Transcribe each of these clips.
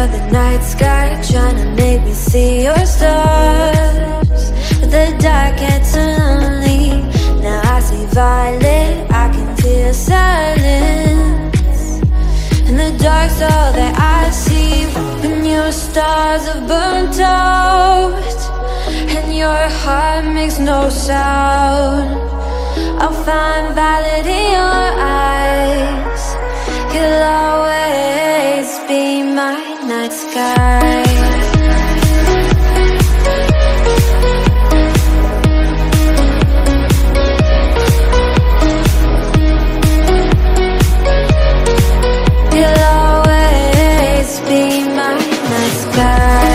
of the night sky, trying to make me see your stars. But the dark gets so lonely. Now I see violet, I can feel silence. And the dark's all that I see. When your stars are burnt out and your heart makes no sound, I'll find violet in your eyes. You'll always be my night sky. You'll always be my night sky.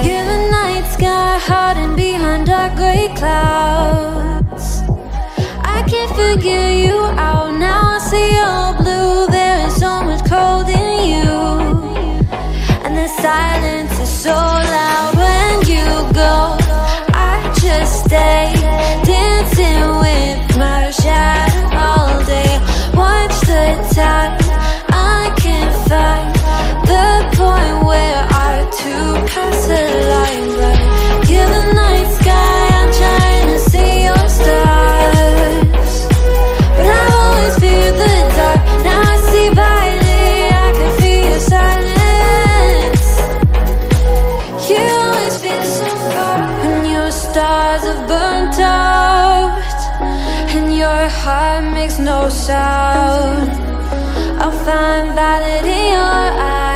You're the night sky, hiding behind dark gray clouds. I can't figure you out now. I see your blue. There is so much cold in you, and the silence is so loud when you go. I just stay dancing with my shadow all day. Watch the tide. I can't find the point where to pass the line, but you're the night sky. I'm trying to see your stars, but I've always feared the dark. Now I see violet, I can feel your silence. You always feel so far when your stars are burnt out and your heart makes no sound. I'll find violet in your eyes.